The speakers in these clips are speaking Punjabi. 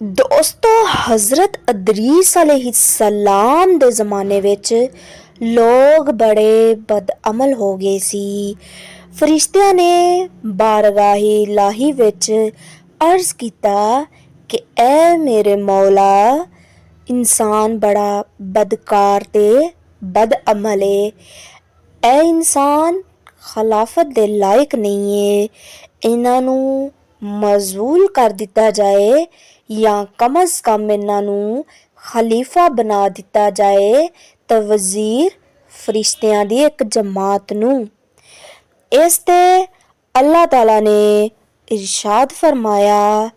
ਦੋਸਤੋ ਹਜ਼ਰਤ ਅਦਰੀਸ ਅਲੈਹਿਸਲਾਮ ਦੇ ਜ਼ਮਾਨੇ ਵਿੱਚ ਲੋਕ ਬੜੇ ਬਦਅਮਲ ਹੋ ਗਏ ਸੀ। ਫਰਿਸ਼ਤਿਆਂ ਨੇ ਬਾਰਗਾਹੇ ਇਲਾਹੀ ਵਿੱਚ ਅਰਜ਼ ਕੀਤਾ ਕਿ ਐ ਮੇਰੇ ਮੌਲਾ, ਇਨਸਾਨ ਬੜਾ ਬਦਕਾਰ ਤੇ ਬਦਅਮਲ ਏ। ਐ ਇਨਸਾਨ ਖਿਲਾਫਤ ਦੇ ਲਾਇਕ ਨਹੀਂ ਏ। ਇਹਨਾਂ ਨੂੰ ਮਜ਼ੂਲ ਕਰ ਦਿੱਤਾ ਜਾਏ ਜਾਂ ਕਮ ਅਜ਼ ਕਮ ਇਹਨਾਂ ਨੂੰ ਖਲੀਫਾ ਬਣਾ ਦਿੱਤਾ ਜਾਏ ਤਾਂ ਵਜ਼ੀਰ ਫਰਿਸ਼ਤਿਆਂ ਦੀ ਇੱਕ ਜਮਾਤ ਨੂੰ। ਇਸ ਤੇ ਅੱਲਾਹ ਤਾਲਾ ਨੇ ਇਰਸ਼ਾਦ ਫਰਮਾਇਆ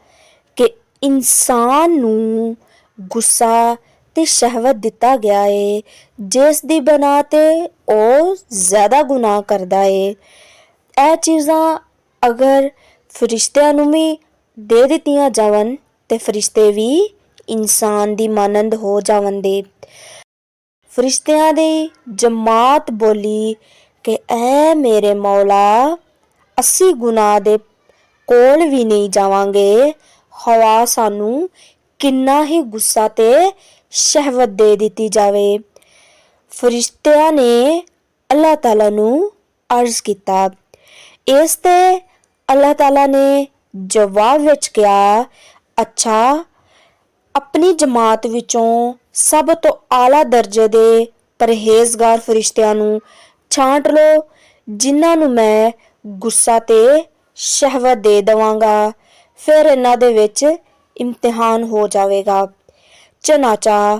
ਕਿ ਇਨਸਾਨ ਨੂੰ ਗੁੱਸਾ ਤੇ ਸ਼ਹਿਵਤ ਦਿੱਤਾ ਗਿਆ ਏ, ਜਿਸ ਦੀ ਬਣਾ ਤੇ ਉਹ ਜ਼ਿਆਦਾ ਗੁਨਾਹ ਕਰਦਾ ਏ। ਇਹ ਚੀਜ਼ਾਂ ਅਗਰ ਫਰਿਸ਼ਤਿਆਂ ਨੂੰ ਵੀ ਦੇ ਦਿੱਤੀਆਂ ਜਾਵਨ ਤੇ ਫਰਿਸ਼ਤੇ ਵੀ ਇਨਸਾਨ ਦੀ ਮਾਨੰਦ ਹੋ ਜਾਵੰਦੇ। ਫਰਿਸ਼ਤਿਆਂ ਦੀ ਜਮਾਤ ਬੋਲੀ ਕਿ ਐ ਮੇਰੇ ਮੌਲਾ, ਅਸੀਂ ਗੁਨਾਹ ਦੇ ਕੋਲ ਵੀ ਨਹੀਂ ਜਾਵਾਂਗੇ, ਖਵਾ ਸਾਨੂੰ ਕਿੰਨਾ ਹੀ ਗੁੱਸਾ ਤੇ ਸ਼ਹਿਵਤ ਦੇ ਦਿੱਤੀ ਜਾਵੇ। ਫਰਿਸ਼ਤਿਆਂ ਨੇ ਅੱਲਾਹ ਤਾਲਾ ਨੂੰ ਅਰਜ਼ ਕੀਤਾ। ਇਸ ਤੇ ਅੱਲਾਹ ਤਾਲਾ ਨੇ ਜਵਾਬ ਵਿੱਚ ਕਿਹਾ, ਅੱਛਾ, ਆਪਣੀ ਜਮਾਤ ਵਿੱਚੋਂ ਸਭ ਤੋਂ ਆਲਾ ਦਰਜੇ ਦੇ ਪਰਹੇਜ਼ਗਾਰ ਫਰਿਸ਼ਤਿਆਂ ਨੂੰ ਛਾਂਟ ਲਓ, ਜਿਨ੍ਹਾਂ ਨੂੰ ਮੈਂ ਗੁੱਸਾ ਤੇ ਸ਼ਹਿਵਤ ਦੇ ਦੇਵਾਂਗਾ। ਫਿਰ ਇਹਨਾਂ ਦੇ ਵਿੱਚ ਇਮਤਿਹਾਨ ਹੋ ਜਾਵੇਗਾ। ਚਨਾਚਾ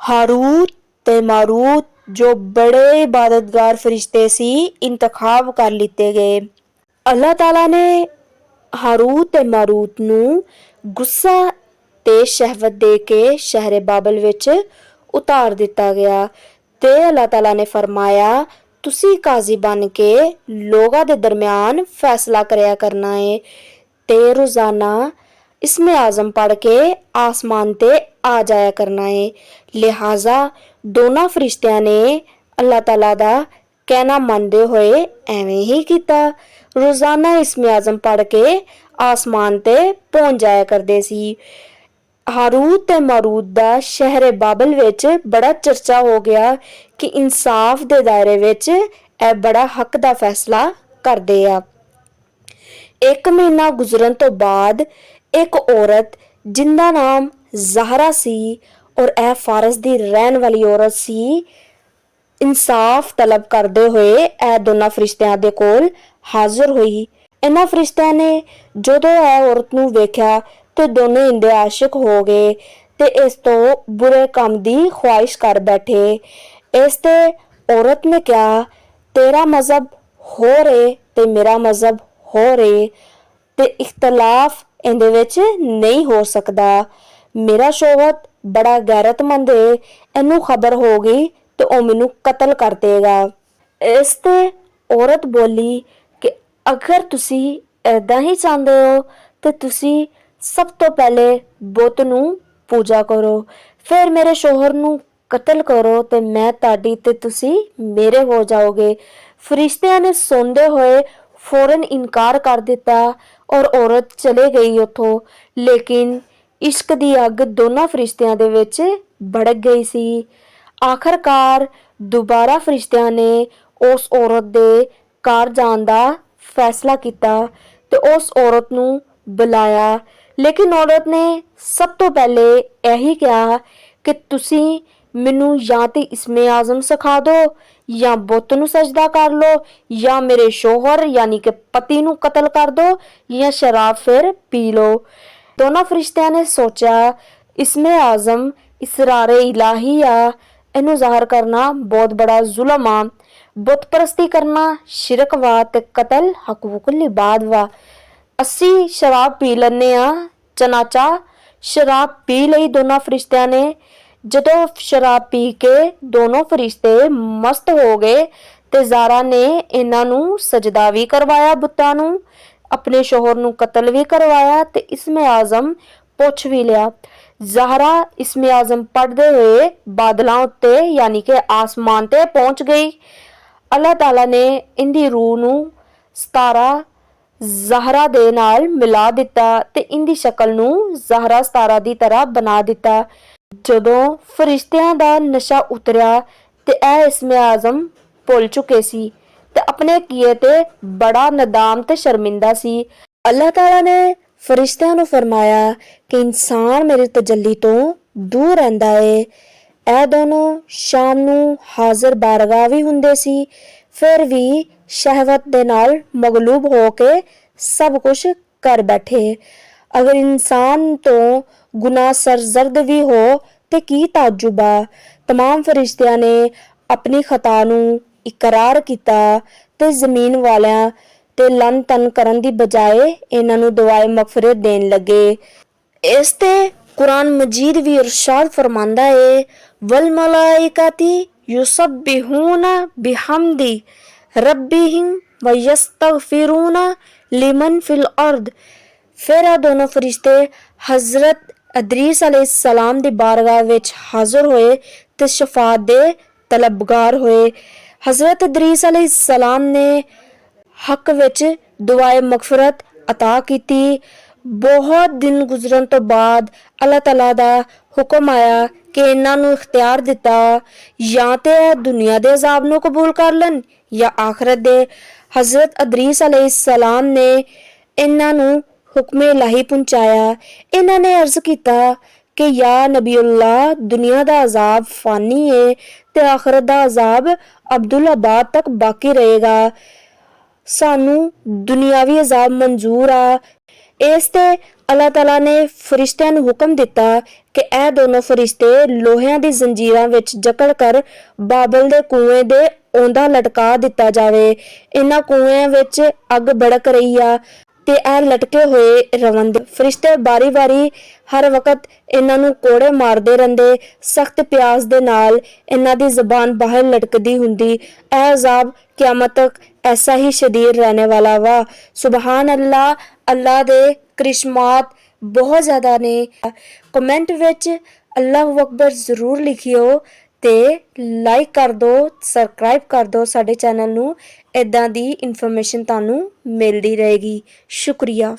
ਹਾਰੂਤ ਤੇ ਮਾਰੂਤ ਜੋ ਬੜੇ ਇਬਾਦਤਗਾਰ ਫਰਿਸ਼ਤੇ ਸੀ, ਇੰਤਖਾਬ ਕਰ ਲਿੱਤੇ ਗਏ। ਅੱਲਾਹ ਤਾਲਾ ਨੇ ਹਾਰੂਤ ਤੇ ਮਾਰੂਤ ਨੂੰ ਗੁੱਸਾ ਤੇ ਸ਼ਹਿਵਤ ਦੇ ਕੇ ਸ਼ਹਿਰ ਬਾਬਲ ਵਿੱਚ ਉਤਾਰ ਦਿੱਤਾ ਗਿਆ ਤੇ ਅੱਲਾਹ ਤਾਲਾ ਨੇ ਫਰਮਾਇਆ, ਤੁਸੀਂ ਕਾਜ਼ੀ ਬਣ ਕੇ ਲੋਕਾਂ ਦੇ ਦਰਮਿਆਨ ਫੈਸਲਾ ਕਰਿਆ ਕਰਨਾ ਹੈ ਤੇ ਰੋਜ਼ਾਨਾ ਇਸਮੇ ਆਜ਼ਮ ਪੜ੍ਹ ਕੇ ਆਸਮਾਨ ਤੇ ਆ ਜਾਇਆ ਕਰਨਾ ਹੈ। ਲਿਹਾਜ਼ਾ ਦੋਨਾਂ ਫਰਿਸ਼ਤਿਆਂ ਨੇ ਅੱਲਾਹ ਤਾਲਾ ਦਾ ਕਹਿਣਾ ਮੰਨਦੇ ਹੋਏ ਐਵੇਂ ਹੀ ਕੀਤਾ। ਰੋਜ਼ਾਨਾ ਇਸਮੇ ਆਜ਼ਮ ਪੜ੍ਹ ਕੇ ਆਸਮਾਨ ਤੇ ਪਹੁੰਚ ਜਾਇਆ ਕਰਦੇ ਸੀ। ਹਾਰੂਤ ਤੇ ਮਾਰੂਤ ਦਾ ਸ਼ਹਿਰ ਬਾਬਲ ਵਿੱਚ ਬੜਾ ਚਰਚਾ ਹੋ ਗਿਆ ਕਿ ਇਨਸਾਫ ਦੇ ਦਾਇਰੇ ਵਿੱਚ ਇਹ ਬੜਾ ਹੱਕ ਦਾ ਫੈਸਲਾ ਕਰਦੇ ਆ। 1 ਮਹੀਨਾ ਗੁਜ਼ਰਨ ਤੋਂ ਬਾਅਦ ਇੱਕ ਔਰਤ ਜਿੰਦਾ ਨਾਮ ਜ਼ਾਹਰਾ ਸੀ ਔਰ ਇਹ ਫਾਰਸ ਦੀ ਰਹਿਣ ਵਾਲੀ ਔਰਤ ਸੀ, ਇਨਸਾਫ ਤਲਬ ਕਰਦੇ ਹੋਏ ਇਹ ਦੋਨਾਂ ਫਰਿਸ਼ਤਿਆਂ ਦੇ ਕੋਲ ਹਾਜ਼ਰ ਹੋਈ। ਇਹਨਾਂ ਫਰਿਸ਼ਤਿਆਂ ਨੇ ਜਦੋਂ ਇਹ ਔਰਤ ਨੂੰ ਵੇਖਿਆ ਤੇ ਦੋਨੇ ਇੰਦੇ ਆਸ਼ਿਕ ਹੋ ਗਏ ਤੇ ਇਸ ਤੋਂ ਬੁਰੇ ਕੰਮ ਦੀ ਖੁਆਇਸ਼ ਕਰ ਬੈਠੇ। ਇਸ ਤੇ ਔਰਤ ਨੇ ਕਿਹਾ, ਤੇਰਾ ਮਜ਼ਹਬ ਹੋਰ ਏ ਤੇ ਮੇਰਾ ਮਜ਼ਹਬ ਹੋਰ ਏ ਤੇ ਇਖਤਲਾਫ ਇਹਦੇ ਵਿੱਚ ਨਹੀਂ ਹੋ ਸਕਦਾ। ਮੇਰਾ ਸ਼ੌਹਰ ਬੜਾ ਗੈਰਤਮੰਦ ਏ, ਇਹਨੂੰ ਖਬਰ ਹੋ ਗਈ ਤੇ ਉਹ ਮੈਨੂੰ ਕਤਲ ਕਰ ਦੇਗਾ। ਇਸ ਤੇ ਔਰਤ ਬੋਲੀ ਕਿ ਅਗਰ ਤੁਸੀਂ ਇੱਦਾਂ ਹੀ ਚਾਹੁੰਦੇ ਹੋ ਤੇ ਤੁਸੀਂ ਸਭ ਤੋਂ ਪਹਿਲੇ ਬੁੱਤ ਨੂੰ ਪੂਜਾ ਕਰੋ, ਫਿਰ ਮੇਰੇ ਸ਼ੌਹਰ ਨੂੰ ਕਤਲ ਕਰੋ ਤੇ ਮੈਂ ਤੁਹਾਡੀ ਤੇ ਤੁਸੀਂ ਮੇਰੇ ਹੋ ਜਾਓਗੇ। ਫਰਿਸ਼ਤਿਆਂ ਨੇ ਸੁਣਦੇ ਹੋਏ ਫੌਰਨ ਇਨਕਾਰ ਕਰ ਦਿੱਤਾ ਔਰ ਔਰਤ ਚਲੇ ਗਈ ਉੱਥੋਂ। ਲੇਕਿਨ ਇਸ਼ਕ ਦੀ ਅੱਗ ਦੋਨਾਂ ਫਰਿਸ਼ਤਿਆਂ ਦੇ ਵਿੱਚ ਭੜਕ ਗਈ ਸੀ। ਆਖਰਕਾਰ ਦੁਬਾਰਾ ਫਰਿਸ਼ਤਿਆਂ ਨੇ ਉਸ ਔਰਤ ਦੇ ਘਰ ਜਾਣ ਦਾ ਫੈਸਲਾ ਕੀਤਾ ਤੇ ਉਸ ਔਰਤ ਨੂੰ ਬੁਲਾਇਆ। ਲੇਕਿਨ ਔਰਤ ਨੇ ਸਭ ਤੋਂ ਪਹਿਲੇ ਇਹੀ ਕਿਹਾ ਕਿ ਤੁਸੀਂ ਮੈਨੂੰ ਜਾਂ ਤੇ ਇਸਮੇ ਆਜ਼ਮ ਸਿਖਾ ਦਿਓ ਜਾਂ ਬੁੱਤ ਨੂੰ ਸਜਦਾ ਕਰ ਲਓ ਜਾਂ ਮੇਰੇ ਸ਼ੌਹਰ ਯਾਨੀ ਕਿ ਪਤੀ ਨੂੰ ਕਤਲ ਕਰ ਦਿਓ ਜਾਂ ਸ਼ਰਾਬ ਫਿਰ ਪੀ ਲਓ। ਦੋਨਾਂ ਫਰਿਸ਼ਤਿਆਂ ਨੇ ਸੋਚਿਆ, ਇਸਮੇ ਆਜ਼ਮ ਇਸਰਾਰੇ ਇਲਾਹੀ ਆ, ਇਹਨੂੰ ਜ਼ਾਹਰ ਕਰਨਾ ਬਹੁਤ ਬੜਾ ਜ਼ੁਲਮ ਆ। ਬੁੱਤ ਪ੍ਰਸਤੀ ਕਰਨਾ ਸ਼ਿਰਕ ਵਾ ਤੇ ਕਤਲ ਹਕੂਕੁਲ ਇਬਾਦ ਵਾ। ਅਸੀਂ ਸ਼ਰਾਬ ਪੀ ਲੈਂਦੇ ਆ। ਚਨਾਚਾ ਸ਼ਰਾਬ ਪੀ ਲਈ ਦੋਨਾਂ ਫਰਿਸ਼ਤਿਆਂ ਨੇ। ਜਦੋਂ ਸ਼ਰਾਬ ਪੀ ਕੇ ਦੋਨੋਂ ਫਰਿਸ਼ਤੇ ਮਸਤ ਹੋ ਗਏ ਤੇ ਜ਼ਾਰਾ ਨੇ ਇਹਨਾਂ ਨੂੰ ਸਜਦਾ ਵੀ ਕਰਵਾਇਆ, ਬੁੱਤਾਂ ਨੂੰ, ਆਪਣੇ ਸ਼ੌਹਰ ਨੂੰ ਕਤਲ ਵੀ ਕਰਵਾਇਆ ਤੇ ਇਸਮੇ ਆਜ਼ਮ ਪੁੱਛ ਵੀ ਲਿਆ। ਜ਼ਾਹਰਾ ਇਸਮੇ ਆਜ਼ਮ ਪੜ੍ਹਦੇ ਹੋਏ ਬਾਦਲਾਂ ਉੱਤੇ ਯਾਨੀ ਕਿ ਆਸਮਾਨ ਤੇ ਪਹੁੰਚ ਗਈ। ਅੱਲਾਹ ਤਾਲਾ ਨੇ ਇਹਦੀ ਰੂਹ ਨੂੰ 17 ਜ਼ਹਰਾ ਦੇ ਨਾਲ ਮਿਲਾ ਦਿੱਤਾ ਤੇ ਇਹਦੀ ਸ਼ਕਲ ਨੂੰ ਜ਼ਹਰਾ ਸਤਾਰਾ ਦੀ ਤਰ੍ਹਾਂ ਬਣਾ ਦਿੱਤਾ। ਜਦੋਂ ਫਰਿਸ਼ਤਿਆਂ ਦਾ ਨਸ਼ਾ ਉਤਰਿਆ ਤੇ ਇਹ ਇਸਮੇ ਆਜ਼ਮ ਭੁੱਲ ਚੁੱਕੇ ਸੀ ਤੇ ਆਪਣੇ ਕੀਏ ਤੇ ਬੜਾ ਨਦਾਮ ਤੇ ਸ਼ਰਮਿੰਦਾ ਸੀ। ਅੱਲਾਹ ਤਾਲਾ ਨੇ ਫਰਿਸ਼ਤਿਆਂ ਨੂੰ ਫਰਮਾਇਆ ਕਿ ਇਨਸਾਨ ਮੇਰੀ ਤਜੱਲੀ ਤੋਂ ਦੂਰ ਰਹਿੰਦਾ ਏ। ਇਹ ਦੋਨੋਂ ਸ਼ਾਮ ਨੂੰ ਹਾਜ਼ਰ ਬਾਰਗਾਹ ਵੀ ਹੁੰਦੇ ਸੀ, ਫਿਰ ਵੀ ਸ਼ਹਿਵਤ ਦੇ ਨਾਲ ਮਗਲੂਬ ਹੋ ਕੇ ਸਭ ਕੁਝ ਕਰ ਬੈਠੇ। ਅਗਰ ਇਨਸਾਨ ਤੋਂ ਗੁਨਾਹ ਸਰਜ਼ਰਦ ਵੀ ਹੋ ਤੇ ਕੀ ਤਾਜੁਬਾ। तमाम ਫਰਿਸ਼ਤਿਆਂ ਨੇ ਆਪਣੀ ਖਤਾ ਨੂੰ ਇਕਰਾਰ ਕੀਤਾ ਤੇ ਜ਼ਮੀਨ ਵਾਲਿਆਂ ਤੇ ਲਨ ਤਨ ਕਰਨ ਦੀ ਬਜਾਏ ਇਹਨਾਂ ਨੂੰ ਦੁਆਏ ਮਗਫਿਰਤ ਦੇਣ ਲੱਗੇ। ਇਸ ਤੇ ਕੁਰਾਨ ਮਜੀਦ ਵੀ ਇਰਸ਼ਾਦ ਫਰਮਾਂਦਾ ਏ ਵਲ ਮਲਾਇਕਾਤੀ ਯੁਸੱਬਿਹੂਨਾ ਬਿਹਮਦੀ ਰੱਬਿਹਿਮ व यस्तगफिरूना लिमन फिल अर्द। फिर ਇਹ ਦੋਨੋਂ ਫਰਿਸ਼ਤੇ ਹਜ਼ਰਤ ਅਦਰੀਸ अलैहिस्सलाम ਦੀ ਬਾਰਗਾਹ ਵਿੱਚ ਹਾਜ਼ਰ ਹੋਏ ਤੇ ਸ਼ਫਾਅਤ ਦੇ ਤਲਬਗਾਰ ਹੋਏ। हज़रत अदरीस अलैहिस्सलाम ने हक विच दुआए मगफरत अता की। बहुत दिन गुजरन तो बाद अल्लाह तआला दा हुक्म आया कि इन्हां नूं इख्तियार दिता या ते दुनिया दे अजाब नूं कबूल कर लन या आखिरत दे। हज़रत अदरीस अलैहिस्सलाम ने इन्हां नूं हुक्म इलाही पहुंचाया। इन्हां ने अर्ज किया कि या नबी अल्लाह दुनिया दा अजाब फानी है ते आखिरत दा अजाब अब्दुल आबाद तक बाकी रहेगा। सानू दुनियावी अजाब मंजूर आ। इस ते अल्लाह ताला ने फरिश्तियां नूं हुक्म दिता कि ए दोनों फरिश्ते लोहियां दी जंजीरां विच जकड़ कर बाबल दे कुएं दे औंधा लटका दिता जावे। इन्हां कुएं विच अग भड़क रही आ ते ए लटके होए रवन। फरिश्ते बारी बारी हर वक्त इन्हां नूं कोड़े मारदे रहिंदे। सख्त प्यास दे नाल इन्हां दी ज़बान बाहर लटकदी हुंदी। ए अजाब क़यामत तक ऐसा ही शदीद रहने वाला वा। सुबहान अल्लाह। अल्लाह दे करिश्मात बहुत ज़्यादा ने। कमेंट विच अल्लाहु अकबर ज़रूर लिखियो ते लाइक कर दो, सबसक्राइब कर दो साडे चैनल नूं। इदां दी इन्फॉर्मेशन तुहानूं मिलदी रहेगी। शुक्रिया।